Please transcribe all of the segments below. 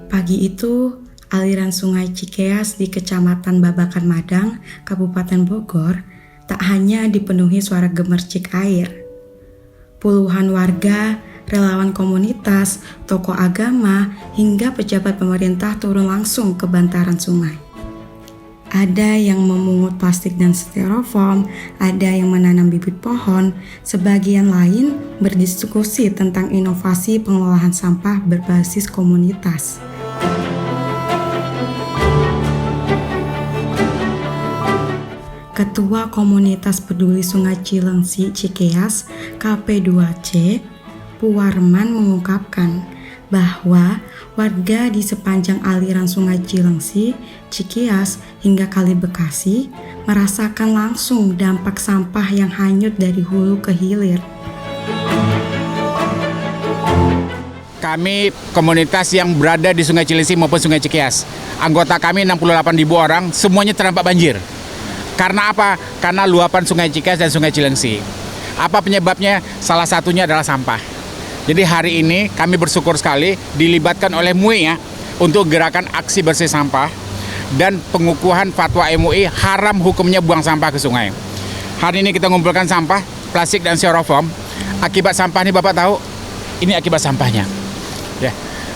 Pagi itu, aliran sungai Cikeas di Kecamatan Babakan Madang, Kabupaten Bogor, tak hanya dipenuhi suara gemercik air. Puluhan warga, relawan komunitas, tokoh agama, hingga pejabat pemerintah turun langsung ke bantaran sungai. Ada yang memungut plastik dan styrofoam, ada yang menanam bibit pohon, sebagian lain berdiskusi tentang inovasi pengolahan sampah berbasis komunitas. Ketua Komunitas Peduli Sungai Cilengsi Cikeas KP2C, Puwarman mengungkapkan bahwa warga di sepanjang aliran Sungai Cilengsi, Cikeas hingga Kali Bekasi merasakan langsung dampak sampah yang hanyut dari hulu ke hilir. Kami komunitas yang berada di Sungai Cilengsi maupun Sungai Cikeas, anggota kami 68.000 orang, semuanya terdampak banjir. Karena apa? Karena luapan Sungai Cikeas dan Sungai Cilengsi. Apa penyebabnya? Salah satunya adalah sampah. Jadi hari ini kami bersyukur sekali dilibatkan oleh MUI ya untuk gerakan aksi bersih sampah dan pengukuhan fatwa MUI haram hukumnya buang sampah ke sungai. Hari ini kita mengumpulkan sampah, plastik dan styrofoam. Akibat sampah ini Bapak tahu, ini akibat sampahnya. Ya.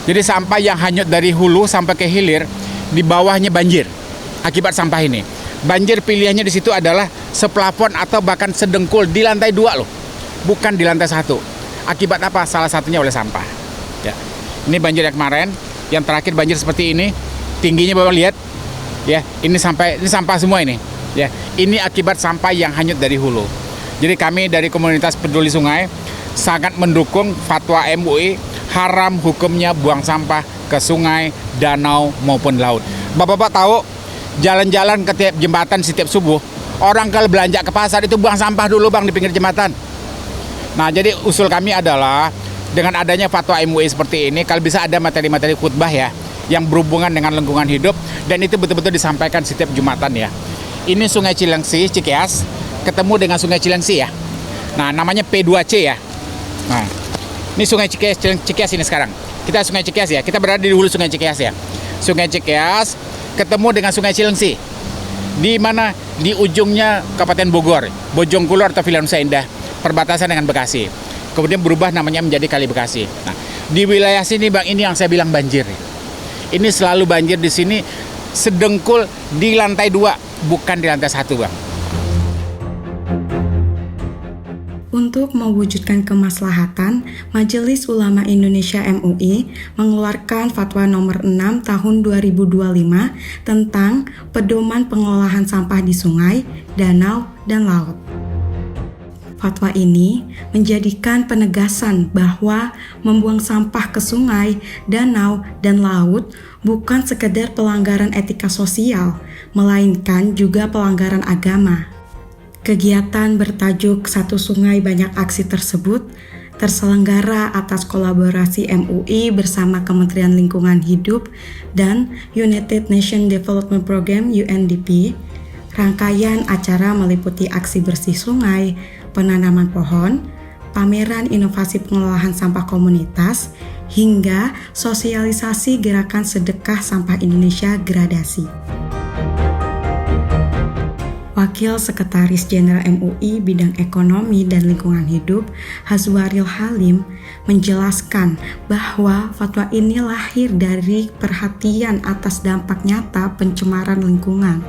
Jadi sampah yang hanyut dari hulu sampai ke hilir, di bawahnya banjir akibat sampah ini. Banjir pilihannya di situ adalah seplafon atau bahkan sedengkul di lantai 2 loh, bukan di lantai 1. Akibat apa? Salah satunya oleh sampah. Ya. Ini banjir yang kemarin, yang terakhir banjir seperti ini, tingginya Bapak lihat, ya ini sampah semua ini. Ya, ini akibat sampah yang hanyut dari hulu. Jadi kami dari komunitas peduli sungai sangat mendukung fatwa MUI haram hukumnya buang sampah ke sungai, danau maupun laut. Bapak-bapak tahu? Jalan-jalan ke tiap jembatan setiap subuh, orang kalau belanja ke pasar itu buang sampah dulu Bang di pinggir jembatan. Nah jadi usul kami adalah dengan adanya fatwa MUI seperti ini, kalau bisa ada materi-materi khutbah ya yang berhubungan dengan lingkungan hidup dan itu betul-betul disampaikan setiap Jumatan ya. Ini Sungai Cilengsi Cikeas ketemu dengan Sungai Cilengsi ya. Nah namanya P2C ya. Nah ini Sungai Cikeas ini sekarang. Kita Sungai Cikeas ya, kita berada di hulu Sungai Cikeas ya. Sungai Cikeas ketemu dengan Sungai Cilengsi, di mana di ujungnya Kabupaten Bogor, Bojongkulur atau Villa Nusa Indah, perbatasan dengan Bekasi. Kemudian berubah namanya menjadi Kali Bekasi. Nah, di wilayah sini Bang, ini yang saya bilang banjir. Ini selalu banjir di sini sedengkul di lantai 2, bukan di lantai 1 Bang. Untuk mewujudkan kemaslahatan, Majelis Ulama Indonesia MUI mengeluarkan Fatwa Nomor 6 Tahun 2025 tentang pedoman pengolahan sampah di sungai, danau, dan laut. Fatwa ini menjadikan penegasan bahwa membuang sampah ke sungai, danau, dan laut bukan sekedar pelanggaran etika sosial, melainkan juga pelanggaran agama. Kegiatan bertajuk Satu Sungai Banyak Aksi tersebut terselenggara atas kolaborasi MUI bersama Kementerian Lingkungan Hidup dan United Nations Development Program UNDP. Rangkaian acara meliputi aksi bersih sungai, penanaman pohon, pameran inovasi pengolahan sampah komunitas, hingga sosialisasi gerakan sedekah sampah Indonesia gradasi. Wakil Sekretaris Jenderal MUI Bidang Ekonomi dan Lingkungan Hidup, Hazwaril Halim, menjelaskan bahwa fatwa ini lahir dari perhatian atas dampak nyata pencemaran lingkungan.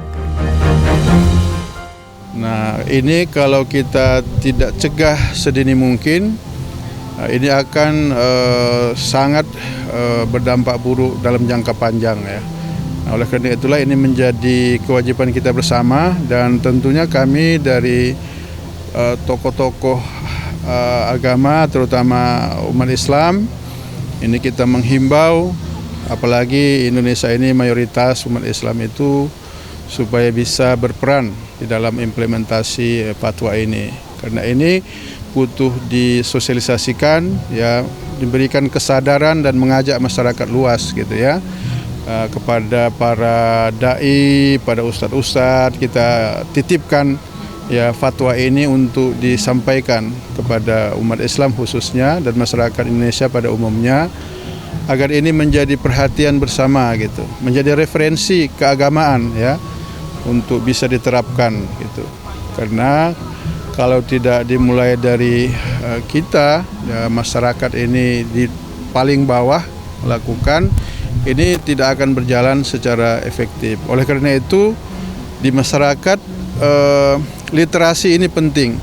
Nah, ini kalau kita tidak cegah sedini mungkin, ini akan sangat berdampak buruk dalam jangka panjang ya. Nah, oleh karena itulah ini menjadi kewajiban kita bersama dan tentunya kami dari tokoh-tokoh agama terutama umat Islam ini kita menghimbau, apalagi Indonesia ini mayoritas umat Islam itu supaya bisa berperan di dalam implementasi fatwa ini. Karena ini butuh disosialisasikan, ya, diberikan kesadaran dan mengajak masyarakat luas gitu ya, kepada para dai, pada ustadz-ustadz, kita titipkan ya fatwa ini untuk disampaikan kepada umat Islam khususnya dan masyarakat Indonesia pada umumnya, agar ini menjadi perhatian bersama gitu, menjadi referensi keagamaan ya, untuk bisa diterapkan gitu. Karena kalau tidak dimulai dari kita, ya, masyarakat ini di paling bawah melakukan, ini tidak akan berjalan secara efektif. Oleh karena itu di masyarakat literasi ini penting.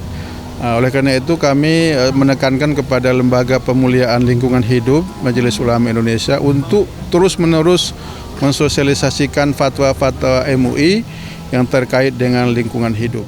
Oleh karena itu kami menekankan kepada Lembaga Pemuliaan Lingkungan Hidup Majelis Ulama Indonesia untuk terus-menerus mensosialisasikan fatwa-fatwa MUI yang terkait dengan lingkungan hidup.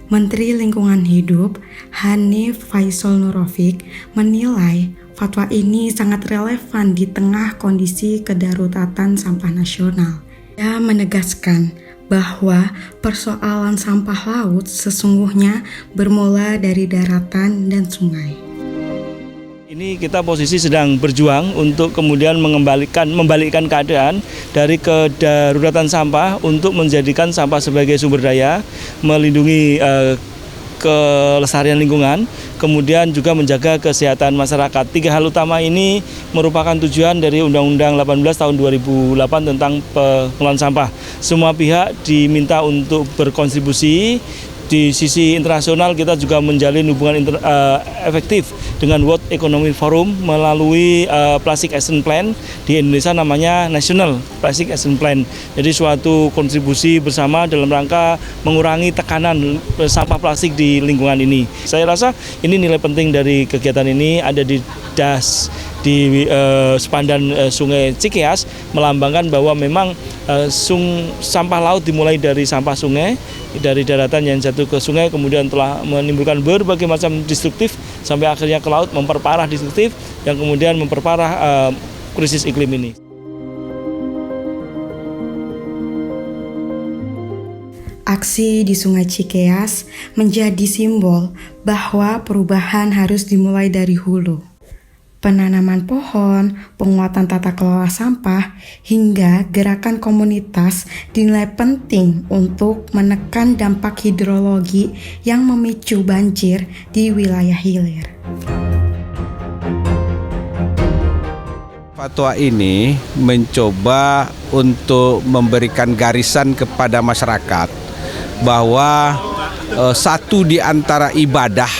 Menteri Lingkungan Hidup Hanif Faisal Nurrafiq menilai fatwa ini sangat relevan di tengah kondisi kedaruratan sampah nasional. Ia menegaskan bahwa persoalan sampah laut sesungguhnya bermula dari daratan dan sungai. Ini kita posisi sedang berjuang untuk kemudian membalikkan keadaan dari kedaruratan sampah untuk menjadikan sampah sebagai sumber daya, melindungi kelestarian lingkungan, kemudian juga menjaga kesehatan masyarakat. 3 hal utama ini merupakan tujuan dari Undang-Undang 18 tahun 2008 tentang pengelolaan sampah. Semua pihak diminta untuk berkontribusi. Di sisi internasional kita juga menjalin hubungan efektif dengan World Economic Forum melalui Plastic Action Plan, di Indonesia namanya National Plastic Action Plan. Jadi suatu kontribusi bersama dalam rangka mengurangi tekanan sampah plastik di lingkungan ini. Saya rasa ini nilai penting dari kegiatan ini, ada di das di sepandan Sungai Cikeas, melambangkan bahwa memang sampah laut dimulai dari sampah sungai, dari daratan yang jatuh ke sungai, kemudian telah menimbulkan berbagai macam destruktif sampai akhirnya ke laut, memperparah destruktif yang kemudian memperparah krisis iklim ini. Aksi di Sungai Cikeas menjadi simbol bahwa perubahan harus dimulai dari hulu. Penanaman pohon, penguatan tata kelola sampah, hingga gerakan komunitas dinilai penting untuk menekan dampak hidrologi yang memicu banjir di wilayah hilir. Fatwa ini mencoba untuk memberikan garisan kepada masyarakat bahwa satu di antara ibadah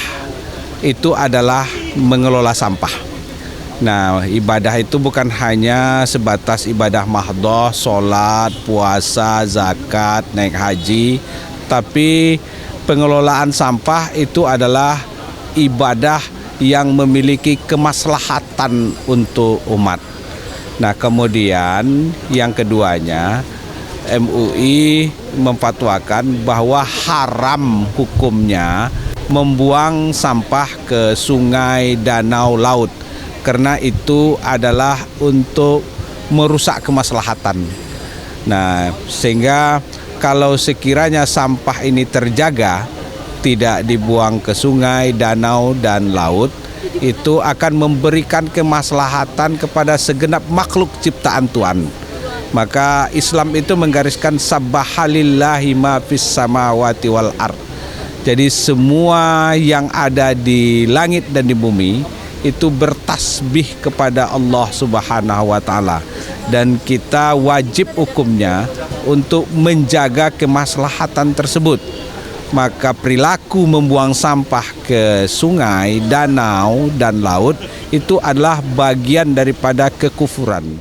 itu adalah mengelola sampah. Nah, ibadah itu bukan hanya sebatas ibadah mahdhah, sholat, puasa, zakat, naik haji, tapi pengelolaan sampah itu adalah ibadah yang memiliki kemaslahatan untuk umat. Nah, kemudian yang keduanya, MUI memfatwakan bahwa haram hukumnya membuang sampah ke sungai, danau, laut, karena itu adalah untuk merusak kemaslahatan. Nah, sehingga kalau sekiranya sampah ini terjaga, tidak dibuang ke sungai, danau, dan laut, itu akan memberikan kemaslahatan kepada segenap makhluk ciptaan Tuhan. Maka Islam itu menggariskan sabbahalillahi ma fis samawati wal ard. Jadi semua yang ada di langit dan di bumi itu bertasbih kepada Allah Subhanahu wa taala, dan kita wajib hukumnya untuk menjaga kemaslahatan tersebut. Maka perilaku membuang sampah ke sungai, danau, dan laut itu adalah bagian daripada kekufuran.